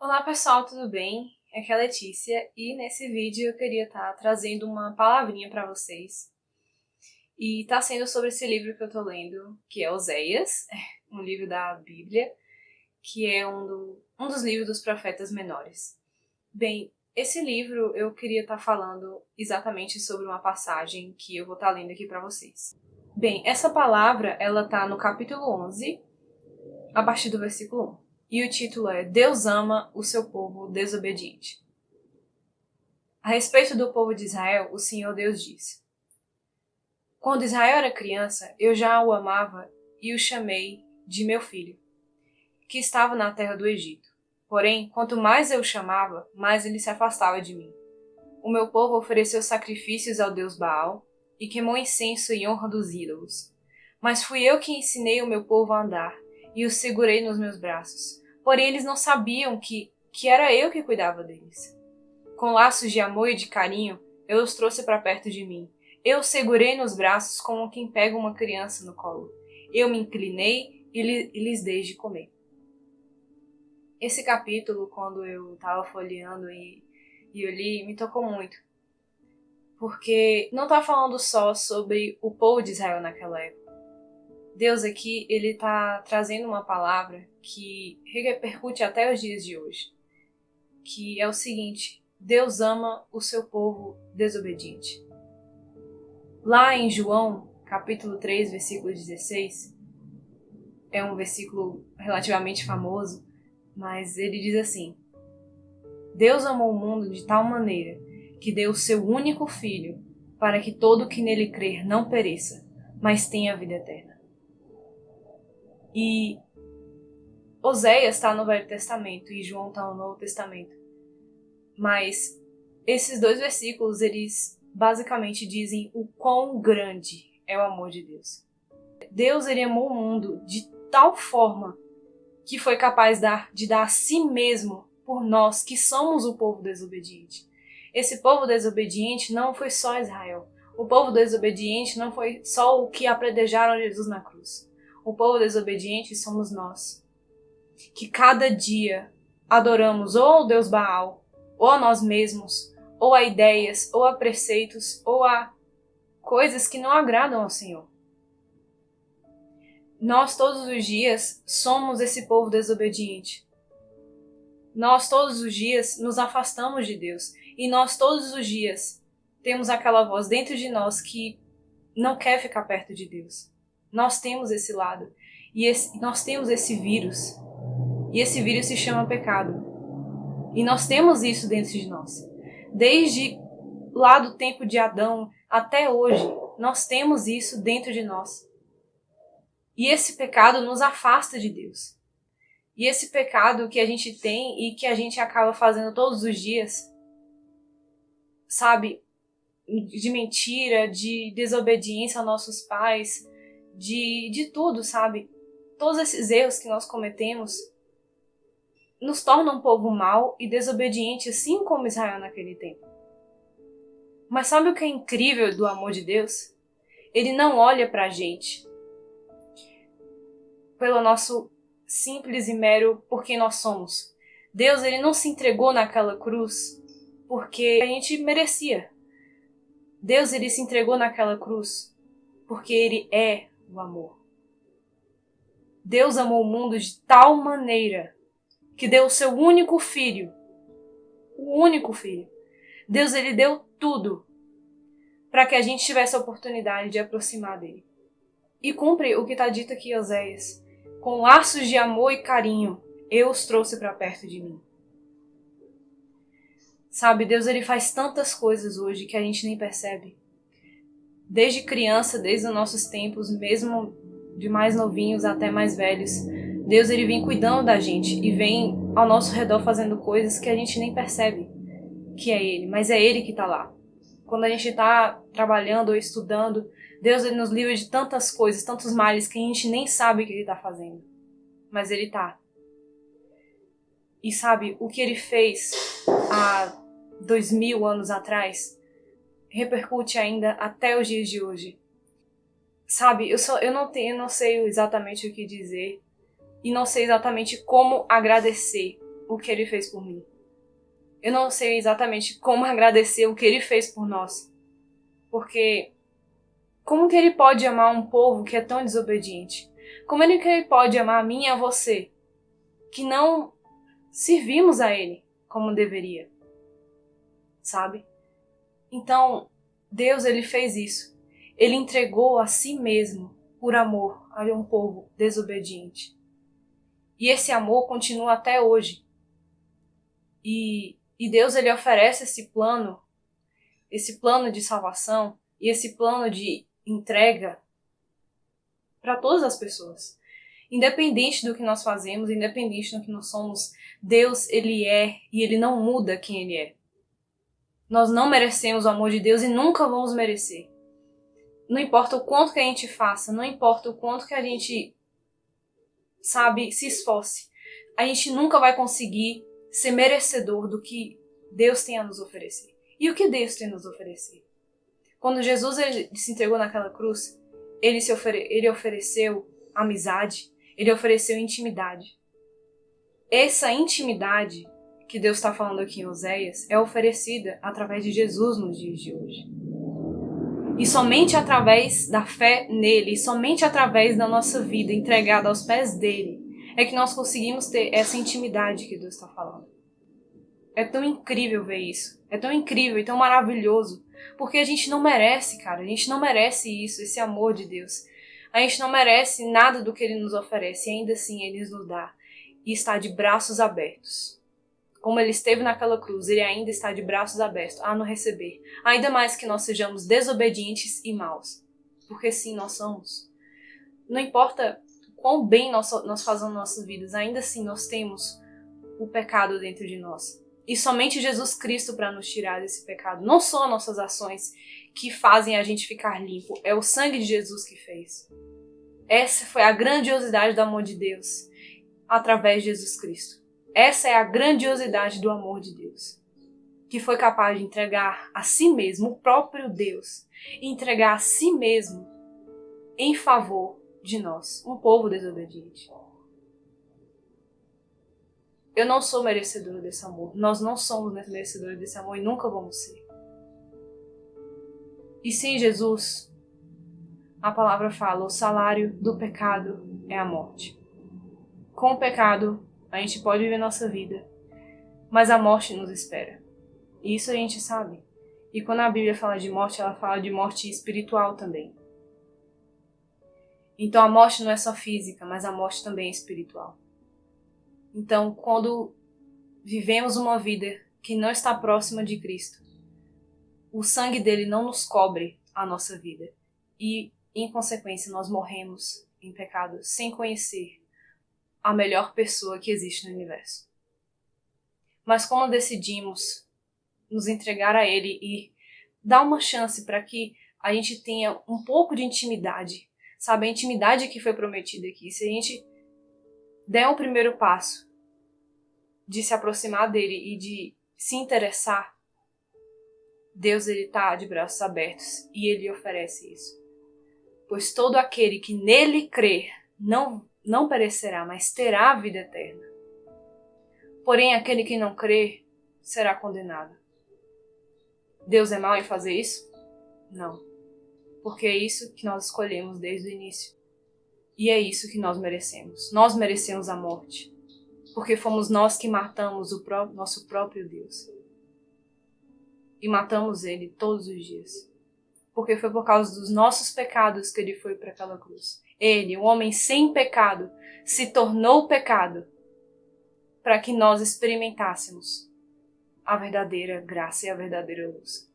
Olá pessoal, tudo bem? Aqui é a Letícia e nesse vídeo eu queria estar trazendo uma palavrinha para vocês. E tá sendo sobre esse livro que eu tô lendo, que é Oséias, um livro da Bíblia, que é um dos livros dos profetas menores. Bem, esse livro eu queria estar falando exatamente sobre uma passagem que eu vou estar lendo aqui para vocês. Bem, essa palavra ela tá no capítulo 11, a partir do versículo 1. E o título é Deus ama o seu povo desobediente. A respeito do povo de Israel, o Senhor Deus diz: Quando Israel era criança, eu já o amava e o chamei de meu filho, que estava na terra do Egito. Porém, quanto mais eu o chamava, mais ele se afastava de mim. O meu povo ofereceu sacrifícios ao deus Baal e queimou incenso em honra dos ídolos. Mas fui eu que ensinei o meu povo a andar e os segurei nos meus braços. Porém, eles não sabiam que era eu que cuidava deles. Com laços de amor e de carinho, eu os trouxe para perto de mim. Eu os segurei nos braços como quem pega uma criança no colo. Eu me inclinei e lhes dei de comer. Esse capítulo, quando eu estava folheando e eu li, me tocou muito. Porque não está falando só sobre o povo de Israel naquela época. Deus aqui, ele está trazendo uma palavra que repercute até os dias de hoje. Que é o seguinte: Deus ama o seu povo desobediente. Lá em João, capítulo 3, versículo 16, é um versículo relativamente famoso, mas ele diz assim: Deus amou o mundo de tal maneira que deu o seu único filho para que todo que nele crer não pereça, mas tenha a vida eterna. E Oséias está no Velho Testamento e João está no Novo Testamento. Mas esses dois versículos, eles basicamente dizem o quão grande é o amor de Deus. Deus, ele amou o mundo de tal forma que foi capaz de dar a si mesmo por nós, que somos o povo desobediente. Esse povo desobediente não foi só Israel. O povo desobediente não foi só o que apredejaram Jesus na cruz. O povo desobediente somos nós, que cada dia adoramos ou ao Deus Baal, ou a nós mesmos, ou a ideias, ou a preceitos, ou a coisas que não agradam ao Senhor. Nós todos os dias somos esse povo desobediente. Nós todos os dias nos afastamos de Deus. E nós todos os dias temos aquela voz dentro de nós que não quer ficar perto de Deus. Nós temos esse lado. E nós temos esse vírus. E esse vírus se chama pecado. E nós temos isso dentro de nós. Desde lá do tempo de Adão até hoje, nós temos isso dentro de nós. E esse pecado nos afasta de Deus. E esse pecado que a gente tem e que a gente acaba fazendo todos os dias, sabe, de mentira, de desobediência aos nossos pais, de tudo, sabe? Todos esses erros que nós cometemos nos tornam um povo mau e desobediente, assim como Israel naquele tempo. Mas sabe o que é incrível do amor de Deus? Ele não olha pra gente pelo nosso simples e mero por quem nós somos. Deus, ele não se entregou naquela cruz porque a gente merecia. Deus, ele se entregou naquela cruz porque ele é o amor. Deus amou o mundo de tal maneira que deu o seu único filho. O único filho. Deus, ele deu tudo para que a gente tivesse a oportunidade de aproximar dele. E cumpre o que está dito aqui em Oséias. Com laços de amor e carinho, eu os trouxe para perto de mim. Sabe, Deus, ele faz tantas coisas hoje que a gente nem percebe. Desde criança, desde os nossos tempos, mesmo de mais novinhos até mais velhos, Deus, ele vem cuidando da gente e vem ao nosso redor fazendo coisas que a gente nem percebe que é ele, mas é ele que está lá. Quando a gente está trabalhando ou estudando, Deus, ele nos livra de tantas coisas, tantos males que a gente nem sabe o que ele está fazendo. Mas ele está. E sabe, o que ele fez há 2000 anos atrás repercute ainda até os dias de hoje. Sabe, eu não sei exatamente o que dizer e não sei exatamente como agradecer o que ele fez por mim. Eu não sei exatamente como agradecer o que ele fez por nós. Porque como que ele pode amar um povo que é tão desobediente? Como que ele pode amar a mim e a você, que não servimos a ele como deveria? Sabe? Então, Deus, ele fez isso. Ele entregou a si mesmo por amor a um povo desobediente. E esse amor continua até hoje. E Deus, ele oferece esse plano de salvação e esse plano de entrega para todas as pessoas. Independente do que nós fazemos, independente do que nós somos, Deus, ele é e ele não muda quem ele é. Nós não merecemos o amor de Deus e nunca vamos merecer. Não importa o quanto que a gente faça, não importa o quanto que a gente, se esforce, a gente nunca vai conseguir ser merecedor do que Deus tem a nos oferecer. E o que Deus tem a nos oferecer? Quando Jesus ele se entregou naquela cruz, ele ofereceu amizade, ele ofereceu intimidade. Essa intimidade que Deus está falando aqui em Oséias é oferecida através de Jesus nos dias de hoje. E somente através da fé nele, e somente através da nossa vida entregada aos pés dele, é que nós conseguimos ter essa intimidade que Deus está falando. É tão incrível ver isso. É tão incrível e tão maravilhoso. Porque a gente não merece, cara. A gente não merece isso, esse amor de Deus. A gente não merece nada do que ele nos oferece. E ainda assim ele nos dá. E está de braços abertos. Como ele esteve naquela cruz, ele ainda está de braços abertos a nos receber. Ainda mais que nós sejamos desobedientes e maus. Porque sim, nós somos. Não importa quão bem nós fazemos nossas vidas, ainda assim nós temos o pecado dentro de nós. E somente Jesus Cristo para nos tirar desse pecado. Não são nossas ações que fazem a gente ficar limpo. É o sangue de Jesus que fez. Essa foi a grandiosidade do amor de Deus através de Jesus Cristo. Essa é a grandiosidade do amor de Deus. Que foi capaz de entregar a si mesmo, o próprio Deus, e entregar a si mesmo em favor de nós, um povo desobediente. Eu não sou merecedora desse amor. Nós não somos merecedores desse amor e nunca vamos ser. E sem Jesus, a palavra fala, o salário do pecado é a morte. Com o pecado, a gente pode viver nossa vida, mas a morte nos espera. E isso a gente sabe. E quando a Bíblia fala de morte, ela fala de morte espiritual também. Então a morte não é só física, mas a morte também é espiritual. Então, quando vivemos uma vida que não está próxima de Cristo, o sangue dele não nos cobre a nossa vida. E, em consequência, nós morremos em pecado sem conhecer a melhor pessoa que existe no universo. Mas quando decidimos nos entregar a ele e dar uma chance para que a gente tenha um pouco de intimidade, sabe? A intimidade que foi prometida aqui. Se a gente der o primeiro passo de se aproximar dele e de se interessar, Deus ele está de braços abertos e ele oferece isso. Pois todo aquele que nele crer não perecerá, mas terá a vida eterna. Porém, aquele que não crer será condenado. Deus é mau em fazer isso? Não. Porque é isso que nós escolhemos desde o início. E é isso que nós merecemos. Nós merecemos a morte. Porque fomos nós que matamos o nosso próprio Deus. E matamos ele todos os dias. Porque foi por causa dos nossos pecados que ele foi para aquela cruz. Ele, o homem sem pecado, se tornou pecado para que nós experimentássemos a verdadeira graça e a verdadeira luz.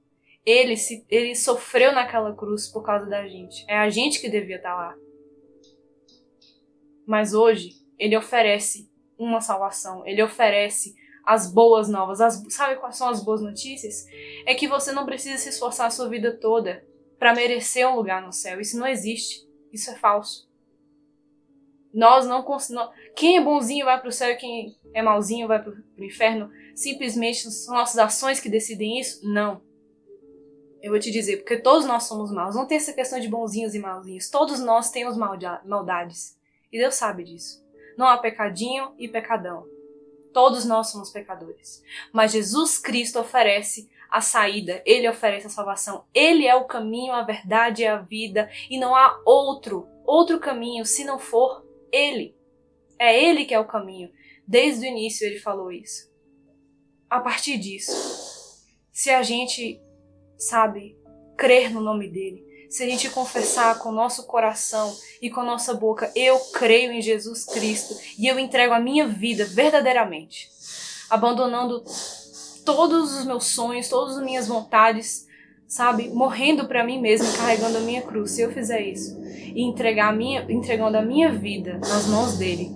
Ele sofreu naquela cruz por causa da gente. É a gente que devia estar lá. Mas hoje, ele oferece uma salvação. Ele oferece as boas novas. Sabe quais são as boas notícias? É que você não precisa se esforçar a sua vida toda para merecer um lugar no céu. Isso não existe. Isso é falso. Quem é bonzinho vai para o céu e quem é malzinho vai para o inferno. Simplesmente são nossas ações que decidem isso? Não. Eu vou te dizer, porque todos nós somos maus. Não tem essa questão de bonzinhos e malzinhos. Todos nós temos maldades. E Deus sabe disso. Não há pecadinho e pecadão. Todos nós somos pecadores. Mas Jesus Cristo oferece a saída, Ele oferece a salvação. Ele é o caminho, a verdade e a vida. E não há outro caminho se não for Ele. É Ele que é o caminho. Desde o início Ele falou isso. A partir disso, se a gente, crer no nome dEle, se a gente confessar com o nosso coração e com a nossa boca, eu creio em Jesus Cristo e eu entrego a minha vida verdadeiramente, abandonando todos os meus sonhos, todas as minhas vontades, morrendo para mim mesmo, carregando a minha cruz. Se eu fizer isso e entregando a minha vida nas mãos dele,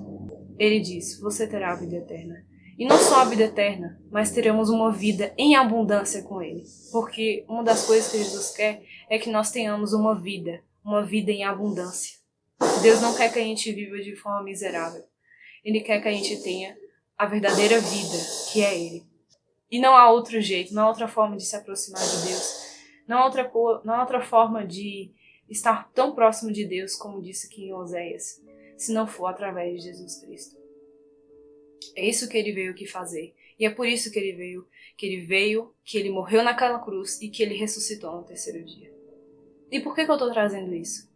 ele diz, você terá a vida eterna. E não só a vida eterna, mas teremos uma vida em abundância com ele. Porque uma das coisas que Jesus quer é que nós tenhamos uma vida em abundância. Deus não quer que a gente viva de forma miserável. Ele quer que a gente tenha a verdadeira vida, que é ele. E não há outro jeito, não há outra forma de se aproximar de Deus. Não há outra forma de estar tão próximo de Deus, como disse aqui em Oséias, se não for através de Jesus Cristo. É isso que ele veio aqui fazer. E é por isso que ele veio, que ele morreu naquela cruz e que ele ressuscitou no terceiro dia. E por que eu estou trazendo isso?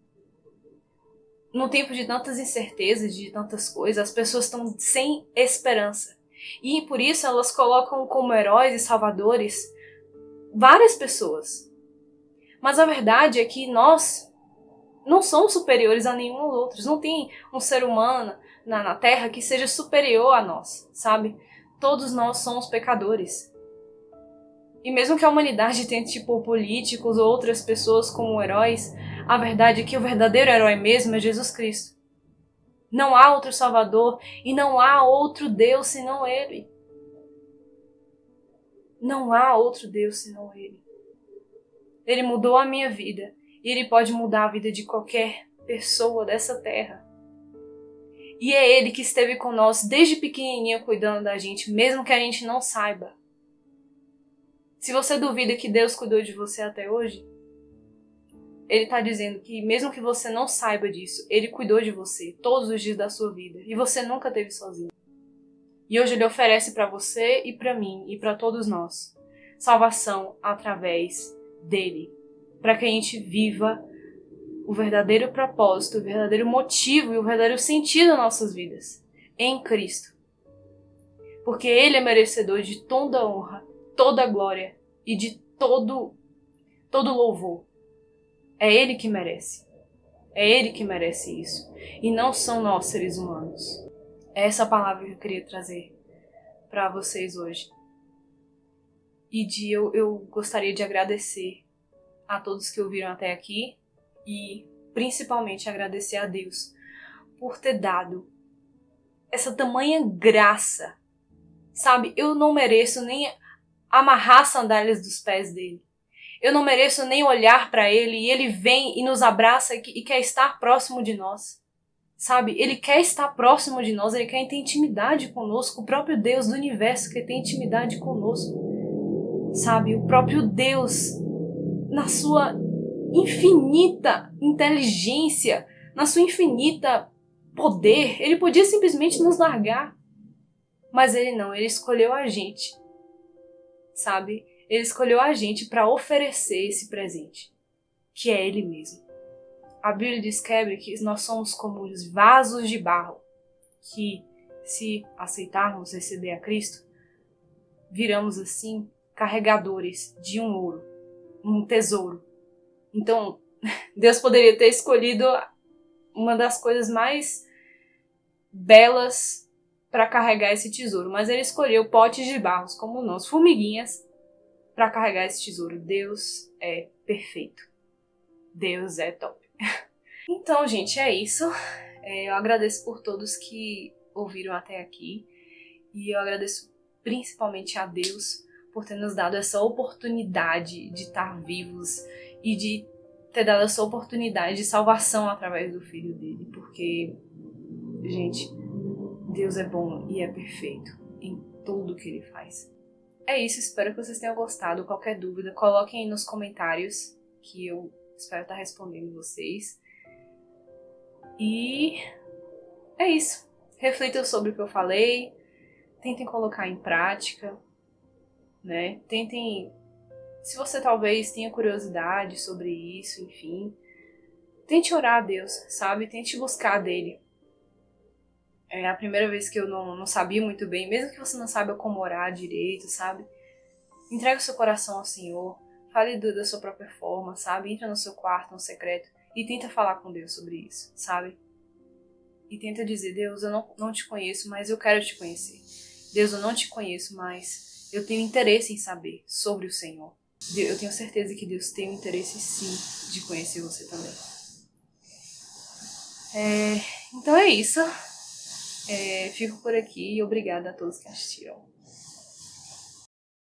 No tempo de tantas incertezas, de tantas coisas, as pessoas estão sem esperança. E por isso elas colocam como heróis e salvadores várias pessoas. Mas a verdade é que nós não somos superiores a nenhum outro. Não tem um ser humano na Terra que seja superior a nós, Todos nós somos pecadores. E mesmo que a humanidade tente pôr políticos ou outras pessoas como heróis, a verdade é que o verdadeiro herói mesmo é Jesus Cristo. Não há outro Salvador e não há outro Deus senão Ele. Não há outro Deus senão Ele. Ele mudou a minha vida e Ele pode mudar a vida de qualquer pessoa dessa terra. E é Ele que esteve com nós desde pequenininho cuidando da gente, mesmo que a gente não saiba. Se você duvida que Deus cuidou de você até hoje, Ele está dizendo que mesmo que você não saiba disso, Ele cuidou de você todos os dias da sua vida e você nunca esteve sozinho. E hoje Ele oferece para você e para mim e para todos nós salvação através dEle, para que a gente viva o verdadeiro propósito, o verdadeiro motivo e o verdadeiro sentido das nossas vidas em Cristo. Porque Ele é merecedor de toda honra, toda glória e de todo louvor. É Ele que merece. É Ele que merece isso. E não são nós, seres humanos. É essa palavra que eu queria trazer para vocês hoje. E eu gostaria de agradecer a todos que ouviram até aqui e principalmente agradecer a Deus por ter dado essa tamanha graça. Eu não mereço nem amarrar as sandálias dos pés dele. Eu não mereço nem olhar para ele e ele vem e nos abraça e quer estar próximo de nós. Ele quer estar próximo de nós, ele quer ter intimidade conosco. O próprio Deus do universo quer ter intimidade conosco. O próprio Deus, na sua infinita inteligência, na sua infinita poder, ele podia simplesmente nos largar. Mas ele não, ele escolheu a gente. Ele escolheu a gente para oferecer esse presente, que é ele mesmo. A Bíblia descreve que nós somos como os vasos de barro, que se aceitarmos receber a Cristo, viramos assim carregadores de um ouro, um tesouro. Então, Deus poderia ter escolhido uma das coisas mais belas para carregar esse tesouro, mas ele escolheu potes de barro como nós, formiguinhas, para carregar esse tesouro. Deus é perfeito. Deus é top. Então, gente, é isso. Eu agradeço por todos que ouviram até aqui. E eu agradeço principalmente a Deus por ter nos dado essa oportunidade de estar vivos e de ter dado essa oportunidade de salvação através do Filho dele. Porque, gente, Deus é bom e é perfeito em tudo que ele faz. É isso, espero que vocês tenham gostado. Qualquer dúvida, coloquem aí nos comentários, que eu espero estar respondendo vocês. E é isso. Reflitam sobre o que eu falei. tentem colocar em prática, né? Tentem, se você talvez tenha curiosidade sobre isso, enfim, tente orar a Deus, sabe? Tente buscar dele. É a primeira vez que eu não sabia muito bem, mesmo que você não saiba como orar direito, sabe? Entrega o seu coração ao Senhor, fale da sua própria forma, sabe? Entra no seu quarto, no secreto, e tenta falar com Deus sobre isso, sabe? E tenta dizer, Deus, eu não te conheço, mas eu quero te conhecer. Deus, eu não te conheço, mas eu tenho interesse em saber sobre o Senhor. Eu tenho certeza que Deus tem um interesse, sim, de conhecer você também. Então é isso. Fico por aqui e obrigada a todos que assistiram.